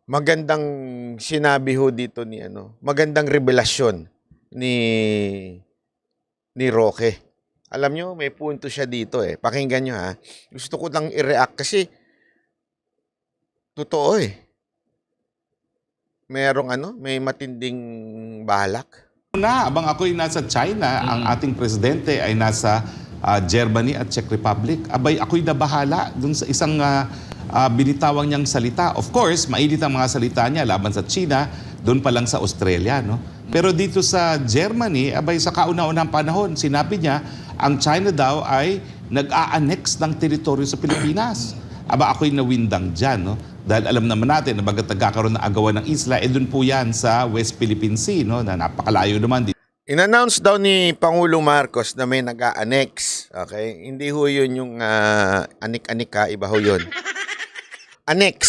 Magandang sinabi ho dito ni magandang revelasyon ni Roque. Alam nyo, may punto siya dito eh. Pakinggan nyo ha. Gusto ko lang i-react kasi totoo eh. May matinding balak. Abang ako'y nasa China, ang ating presidente ay nasa Germany at Czech Republic. Abay, ako'y nabahala dun sa isang binitawang niyang salita. Of course, mainit ang mga salita niya laban sa China, doon pa lang sa Australia. No? Pero dito sa Germany, abay sa kauna-unang panahon, sinabi niya, ang China daw ay nag-a-annex ng teritoryo sa Pilipinas. Aba, ako'y nawindang dyan. No? Dahil alam naman natin na bagat nagkakaroon ng agawan ng isla, doon po yan sa West Philippine Sea, no? Na napakalayo naman dito. In-announce daw ni Pangulong Marcos na may nag-a-annex. Okay? Hindi ho yun yung anik-anik ha, iba ho yun. Annex.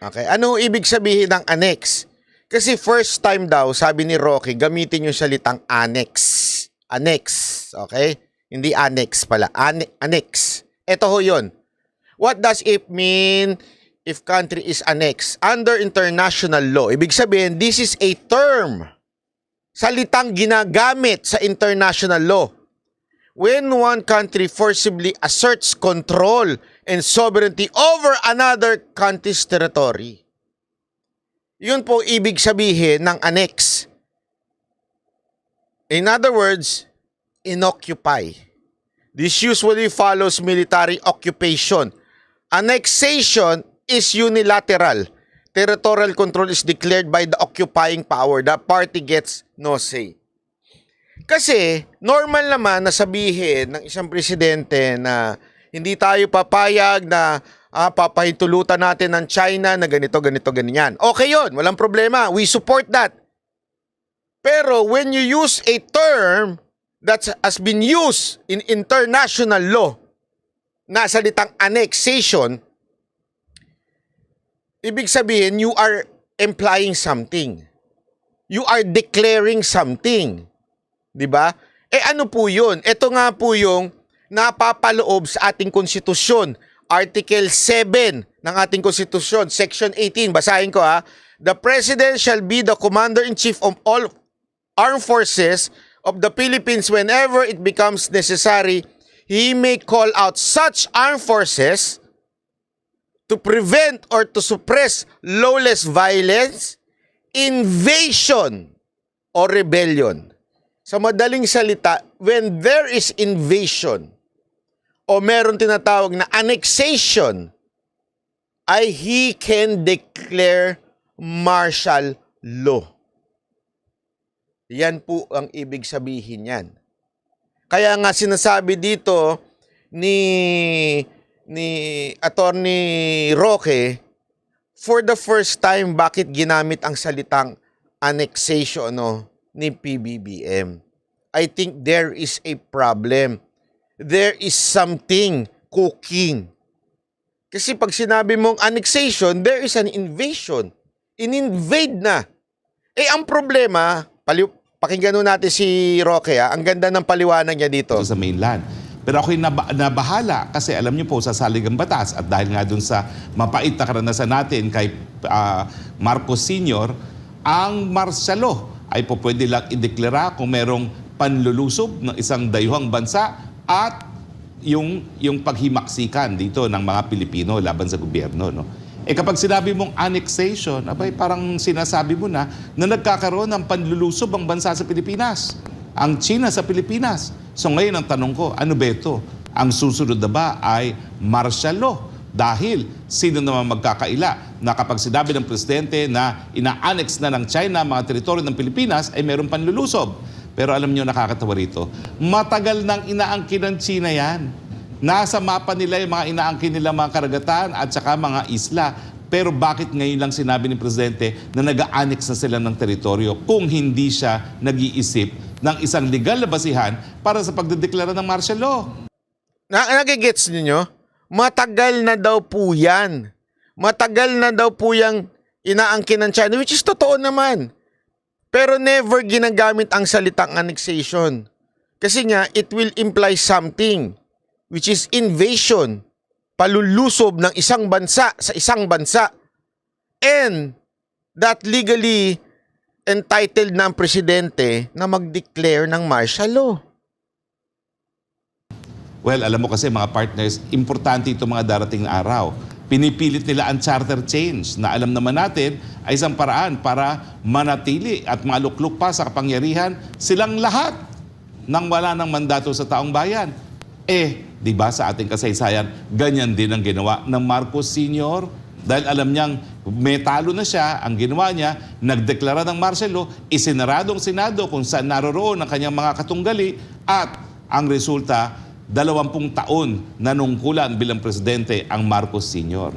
Okay? Ano ibig sabihin ng annex? Kasi first time daw, sabi ni Roque, gamitin yung salitang annex. Annex. Okay? Hindi annex pala. Annex. Ito ho yun. What does it mean if country is annexed? Under international law. Ibig sabihin, this is a term. Salitang ginagamit sa international law. When one country forcibly asserts control and sovereignty over another country's territory. Yun po ibig sabihin ng annex. In other words, inoccupy. This usually follows military occupation. Annexation is unilateral. Territorial control is declared by the occupying power. The party gets no say. Kasi, normal naman na sabihin ng isang presidente na hindi tayo papayag na papahintulutan natin ng China na ganito, ganyan. Okay yun, walang problema. We support that. Pero when you use a term that has been used in international law, na salitang annexation, ibig sabihin, you are implying something. You are declaring something. Diba? Ano po yun? Ito nga po yung napapaloob sa ating konstitusyon. Article 7 ng ating konstitusyon, Section 18. Basahin ko ha. The President shall be the Commander-in-Chief of all armed forces of the Philippines whenever it becomes necessary. He may call out such armed forces to prevent or to suppress lawless violence, invasion, or rebellion. Sa madaling salita, when there is invasion o meron tinatawag na annexation, ay he can declare martial law. Yan po ang ibig sabihin yan. Kaya nga sinasabi dito ni Attorney Roque, for the first time, bakit ginamit ang salitang annexation ni PBBM? I think there is a problem. There is something cooking. Kasi pag sinabi mong annexation, there is an invasion. In-invade na. Ang problema, pakinggan natin si Roque ang ganda ng paliwanag niya dito. Sa mainland. Pero ako'y nabahala kasi alam niyo po sa salig ang batas at dahil nga dun sa mapait na karanasan natin kay Marcos Sr., ang martial law ay po pwede lang ideklara kung merong panlulusob ng isang dayuhang bansa at yung paghimaksikan dito ng mga Pilipino laban sa gobyerno. No? Kapag sinabi mong annexation, abay parang sinasabi mo na nagkakaroon ng panlulusob ang bansa sa Pilipinas. Ang China sa Pilipinas. So ngayon ang tanong ko, ano ba ito? Ang susunod na ba ay martial law? Dahil sino naman magkakaila na kapag sinabi ng presidente na ina-annex na ng China mga teritoryo ng Pilipinas ay mayroong panlulusob. Pero alam nyo, nakakatawa rito, matagal nang inaangkin ng China yan. Nasa mapa nila yung mga inaangkin nila mga karagatan at saka mga isla. Pero bakit ngayon lang sinabi ni presidente na nag-a-annex na sila ng teritoryo kung hindi siya nag-iisip ng isang legal na basihan para sa pagdedeklara ng martial law? Nagigets niyo? Matagal na daw po yan. Matagal na daw po yung inaangkin ng China, which is totoo naman. Pero never ginagamit ang salitang annexation. Kasi nga, it will imply something, which is invasion, palulusob ng isang bansa sa isang bansa. And that legally entitled na ang presidente na mag-declare ng martial law. Well, alam mo kasi mga partners, importante itong mga darating na araw. Pinipilit nila ang charter change na alam naman natin ay isang paraan para manatili at maluklok pa sa kapangyarihan silang lahat nang wala ng mandato sa taong bayan. Di ba sa ating kasaysayan, ganyan din ang ginawa ng Marcos Sr. Dahil alam niyang may talo na siya, ang ginawa niya, nagdeklara ng martial law, isinaradong Senado kung saan naroroon ang kanyang mga katunggali at ang resulta, 20 taon nanungkulan bilang presidente ang Marcos Sr.